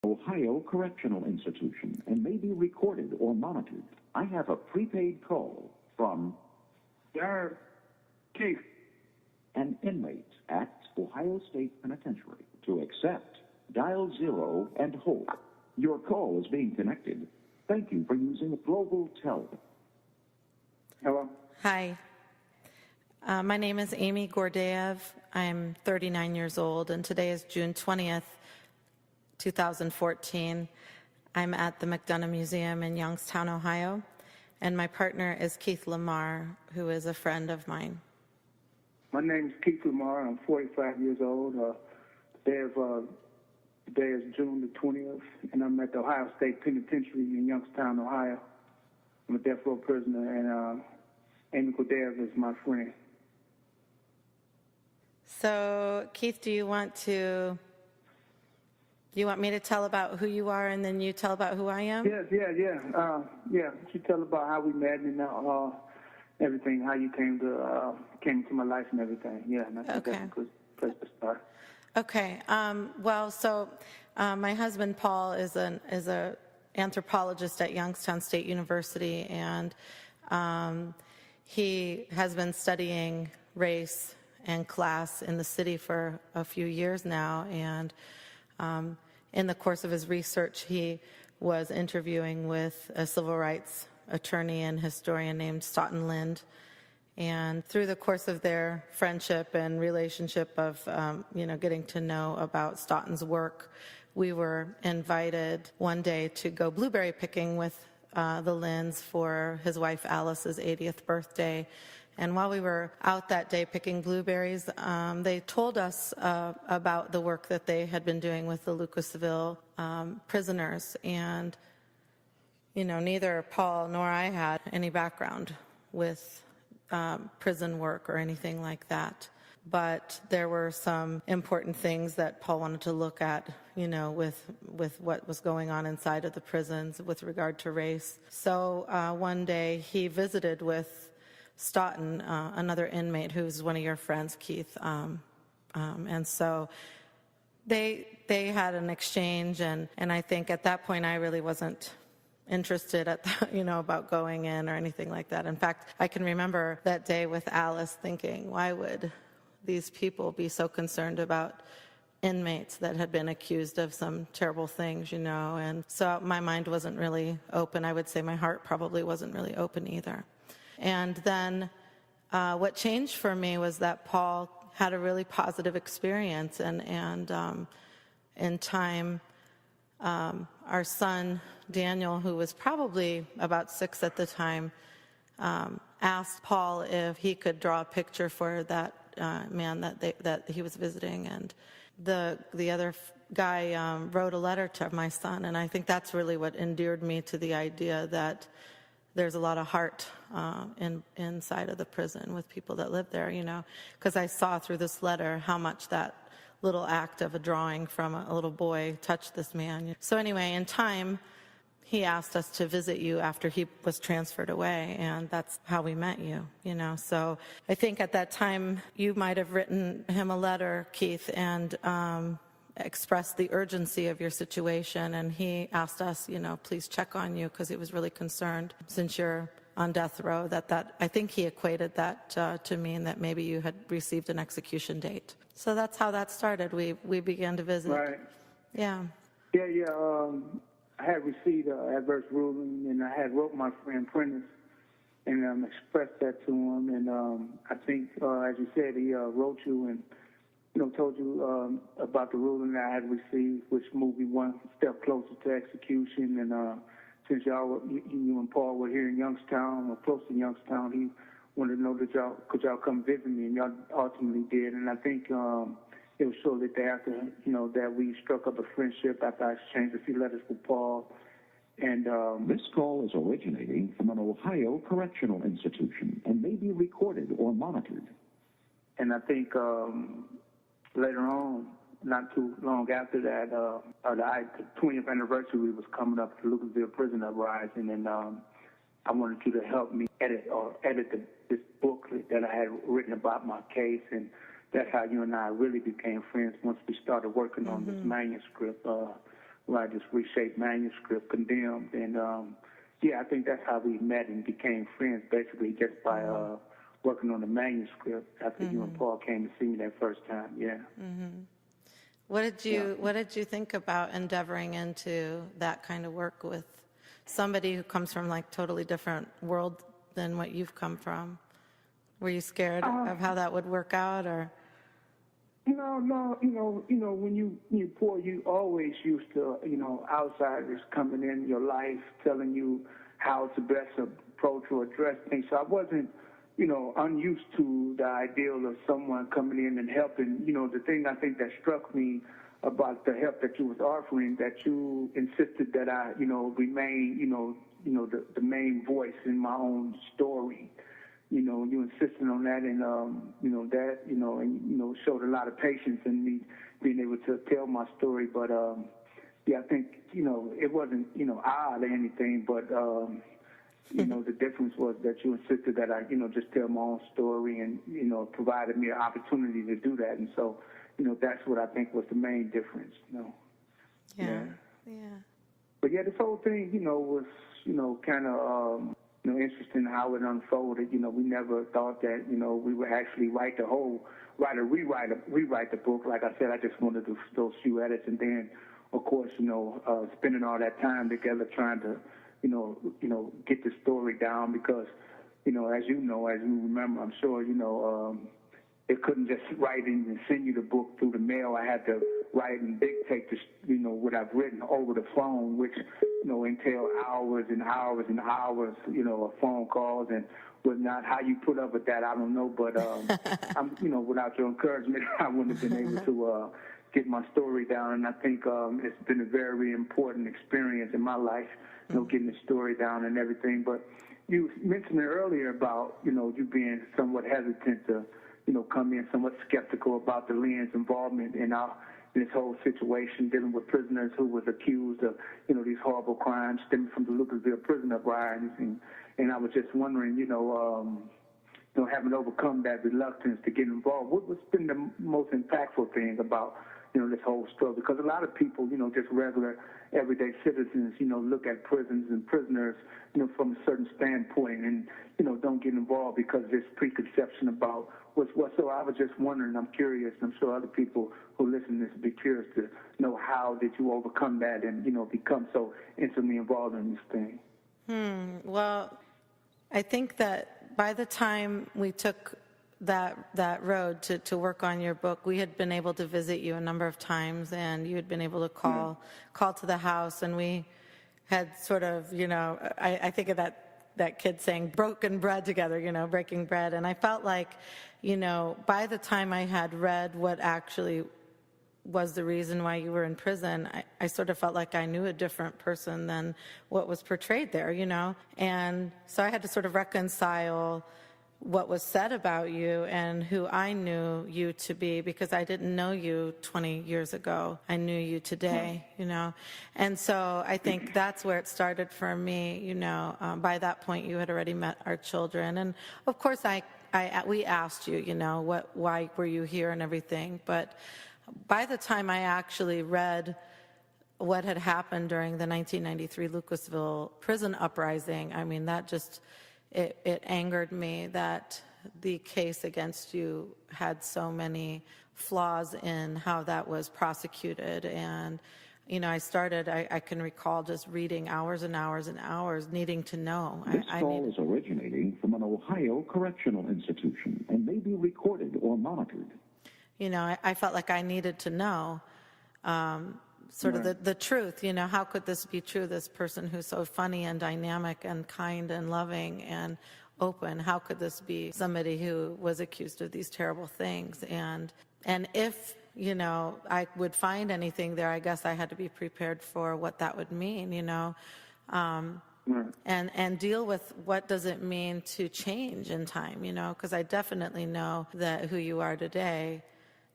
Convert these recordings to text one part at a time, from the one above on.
Ohio Correctional Institution and may be recorded or monitored. I have a prepaid call from Keith. an inmate at Ohio State Penitentiary. To accept, dial 0 and hold. Your call is being connected. Thank you for using Global Tel. Hello. Hi. My name is Amy Gordiejew. I'm 39 years old, and today is June 20th, 2014. I'm at the McDonough Museum in Youngstown, Ohio, and my partner is Keith LaMar, who is a friend of mine. My name is Keith LaMar. I'm 45 years old. Today is June the 20th, and I'm at the Ohio State Penitentiary in Youngstown, Ohio. I'm a death row prisoner, and Amy Gordiejew is my friend. So, Keith, do you want me to tell about who you are, and then you tell about who I am? Yes. You tell about how we met and everything, how you came into my life and everything. Yeah, and I think that's a good place to start. Okay. My husband Paul is a anthropologist at Youngstown State University, and he has been studying race and class in the city for a few years now. And in the course of his research, he was interviewing with a civil rights attorney and historian named Stoughton Lind. And through the course of their friendship and relationship of, getting to know about Stoughton's work, we were invited one day to go blueberry picking with the Linds for his wife Alice's 80th birthday. And while we were out that day picking blueberries, they told us about the work that they had been doing with the Lucasville prisoners. And, neither Paul nor I had any background with prison work or anything like that. But there were some important things that Paul wanted to look at, with what was going on inside of the prisons with regard to race. So one day he visited with Stoughton, another inmate who's one of your friends, Keith. And so they had an exchange, and I think at that point I really wasn't interested about going in or anything like that. In fact, I can remember that day with Alice thinking, why would these people be so concerned about inmates that had been accused of some terrible things, and so my mind wasn't really open. I would say my heart probably wasn't really open either. And then what changed for me was that Paul had a really positive experience, and in time, our son Daniel, who was probably about 6 at the time, asked Paul if he could draw a picture for that man that he was visiting, and the other guy wrote a letter to my son, and I think that's really what endeared me to the idea that there's a lot of heart inside of the prison with people that live there, because I saw through this letter how much that little act of a drawing from a little boy touched this man. So anyway, in time, he asked us to visit you after he was transferred away, and that's how we met you, So I think at that time, you might have written him a letter, Keith, and expressed the urgency of your situation, and he asked us, please check on you, because he was really concerned, since you're on death row, that I think he equated that to mean that maybe you had received an execution date. So that's how that started. We began to visit. Right. Yeah. Yeah. I had received an adverse ruling, and I had wrote my friend Prentice and expressed that to him. And I think, as you said, he wrote you and told you about the ruling that I had received, which moved me one step closer to execution. And since you and Paul were here in Youngstown, or close to Youngstown, he wanted to know that could y'all come visit me, and y'all ultimately did. And I think it was shortly thereafter, that we struck up a friendship after I exchanged a few letters with Paul. And this call is originating from an Ohio correctional institution and may be recorded or monitored. And I think later on, not too long after that, the 20th anniversary was coming up, the Lucasville prison uprising, and I wanted you to help me edit this booklet that I had written about my case, and that's how you and I really became friends once we started working on this manuscript. write this reshaped manuscript, Condemned. And, yeah, I think that's how we met and became friends, basically just by working on the manuscript after you and Paul came to see me that first time, yeah. What did you think about endeavoring into that kind of work with somebody who comes from like totally different world than what you've come from? Were you scared of how that would work out, or? No, when you poor, you always used to, outsiders coming in your life telling you how to best approach or address things. So I wasn't, unused to the ideal of someone coming in and helping. The thing I think that struck me about the help that you was offering, that you insisted that I, remain, the main voice in my own story. You insisted on that, and showed a lot of patience in me being able to tell my story. But yeah, I think it wasn't odd or anything, but the difference was that you insisted that I just tell my own story, and provided me an opportunity to do that, and so that's what I think was the main difference. Yeah. But yeah, this whole thing was kind of interesting how it unfolded. We never thought that, we would actually rewrite the book. Like I said, I just wanted to do those few edits, and then, of course, spending all that time together trying to, get the story down, because, as you remember, I'm sure, it couldn't just write and send you the book through the mail. I had to write and dictate this, what I've written over the phone, which, entail hours and hours and hours, of phone calls and whatnot. How you put up with that, I don't know, but I'm, without your encouragement, I wouldn't have been able to get my story down. And I think it's been a very important experience in my life, getting the story down and everything. But you mentioned it earlier about, you being somewhat hesitant to, come in somewhat skeptical about the Lynn's involvement in this whole situation, dealing with prisoners who was accused of, these horrible crimes stemming from the Lucasville prison uprisings. And I was just wondering, having overcome that reluctance to get involved, what's been the most impactful thing about, this whole story? Because a lot of people, just regular, everyday citizens, look at prisons and prisoners, from a certain standpoint, and, don't get involved because there's preconception about what's what. So I was just wondering, I'm curious, I'm sure other people who listen to this would be curious to know, how did you overcome that and, become so intimately involved in this thing? Well, I think that by the time we took that road to work on your book, we had been able to visit you a number of times, and you had been able to call to the house, and we had sort of, I think of that kid saying broken bread together, breaking bread. And I felt like, by the time I had read what actually was the reason why you were in prison, I sort of felt like I knew a different person than what was portrayed there, And so I had to sort of reconcile what was said about you and who I knew you to be, because I didn't know you 20 years ago. I knew you today, And so I think that's where it started for me, By that point, you had already met our children. And, of course, we asked you, why were you here and everything. But by the time I actually read what had happened during the 1993 Lucasville prison uprising, I mean, that just... It angered me that the case against you had so many flaws in how that was prosecuted. And, I can recall just reading hours and hours and hours, needing to know. This call is originating from an Ohio correctional institution and may be recorded or monitored. I felt like I needed to know. Sort of the truth, how could this be true? This person who's so funny and dynamic and kind and loving and open, how could this be somebody who was accused of these terrible things? And if, I would find anything there, I guess I had to be prepared for what that would mean, and deal with what does it mean to change in time, because I definitely know that who you are today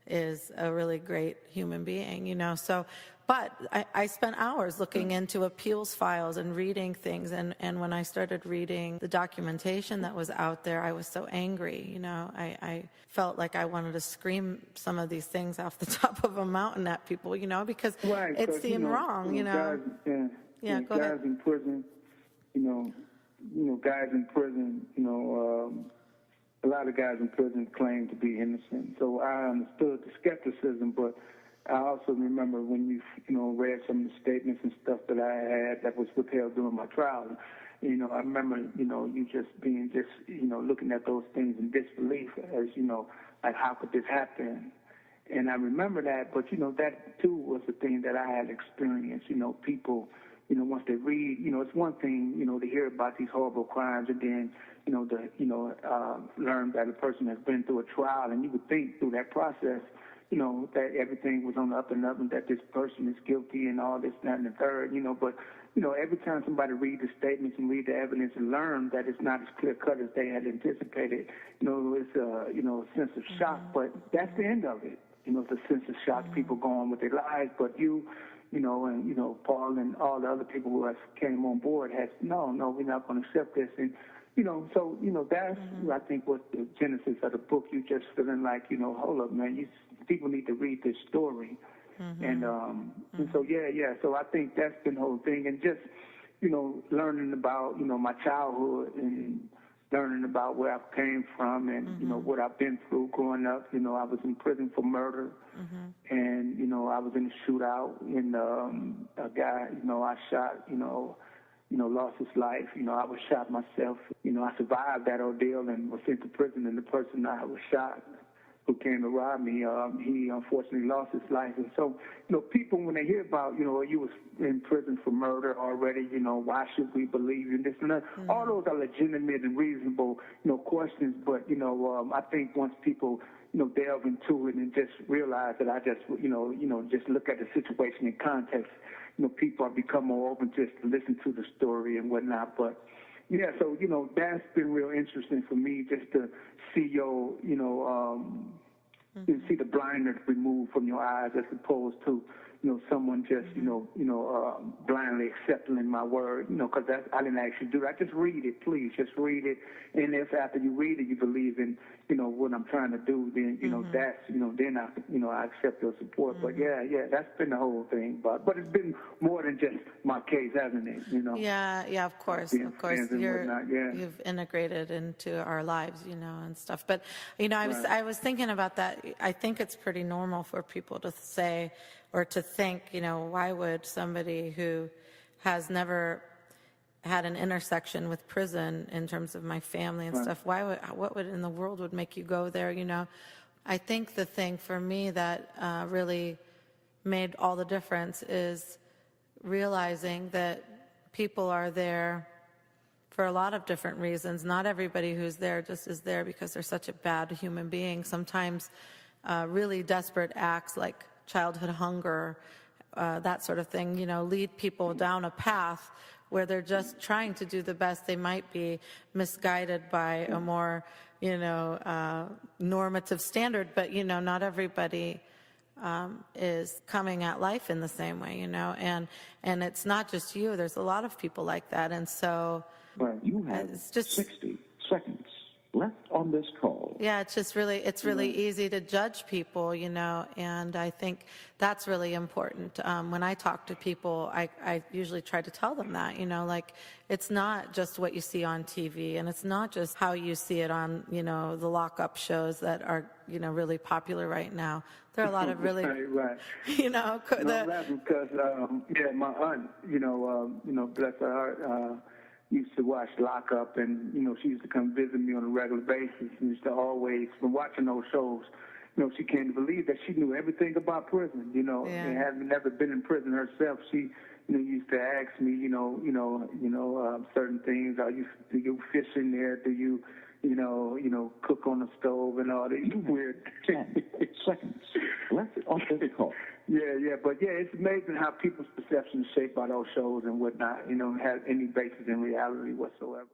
is a really great human being, So but I spent hours looking into appeals files and reading things. And when I started reading the documentation that was out there, I was so angry. I felt like I wanted to scream some of these things off the top of a mountain at people, because it seemed wrong, Guys, go ahead. Guys in prison, guys in prison, a lot of guys in prison claim to be innocent. So I understood the skepticism, but I also remember when you read some of the statements and stuff that I had that was withheld during my trial. I remember, you just being looking at those things in disbelief as, like, how could this happen? And I remember that, but, that too was the thing that I had experienced. People, once they read, it's one thing, to hear about these horrible crimes and then, learn that a person has been through a trial, and you would think through that process, that everything was on the up and up and that this person is guilty and all this, that, and the third, but, every time somebody read the statements and read the evidence and learn that it's not as clear-cut as they had anticipated, it's a sense of shock, but that's the end of it. It's a sense of shock, people go on with their lives, but and Paul and all the other people who have came on board has, no, we're not going to accept this. And, so, that's, I think, what the genesis of the book, you just feeling like, hold up, man, people need to read this story. And so, so I think that's been the whole thing. And just, learning about, my childhood and learning about where I came from and, what I've been through growing up. I was in prison for murder. And, I was in a shootout and a guy, I shot, lost his life. I was shot myself. I survived that ordeal and was sent to prison, and the person I was shot who came to rob me, he unfortunately lost his life. And so, people, when they hear about, you was in prison for murder already, why should we believe you, this and that, all those are legitimate and reasonable, questions. But, I think once people, delve into it and just realize that I just, just look at the situation in context, people have become more open just to listen to the story and whatnot. But, yeah, so, that's been real interesting for me just to see your, see the blindness removed from your eyes as opposed to, someone just, blindly accepting my word, because I didn't actually do that. Just read it, please. Just read it. And if after you read it, you believe in, what I'm trying to do, then, that's, then I accept your support. But yeah, that's been the whole thing. But it's been more than just my case, hasn't it? Yeah, of course. You've integrated into our lives, and stuff. But, I was thinking about that. I think it's pretty normal for people to say, or to think, why would somebody who has never had an intersection with prison in terms of my family and stuff, what would in the world would make you go there, I think the thing for me that really made all the difference is realizing that people are there for a lot of different reasons. Not everybody who's there just is there because they're such a bad human being. Sometimes really desperate acts like childhood hunger, that sort of thing, lead people down a path where they're just trying to do the best they might be, misguided by a more, normative standard. But, not everybody is coming at life in the same way, and it's not just you. There's a lot of people like that. And so you have it's just 60 seconds left on this call. Yeah, it's really easy to judge people, and I think that's really important. When I talk to people, I usually try to tell them that, like it's not just what you see on TV, and it's not just how you see it on, the lockup shows that are, really popular right now. There are a lot of really, right. I'm laughing because, my aunt, bless her heart, used to watch Lockup, and, she used to come visit me on a regular basis, and used to always, from watching those shows, she came to believe that she knew everything about prison, and having never been in prison herself, she, used to ask me, certain things. Do you fish in there? Do you, cook on the stove and all these weird 10 seconds left on this call. Yeah, but it's amazing how people's perceptions shaped by those shows and whatnot, have any basis in reality whatsoever.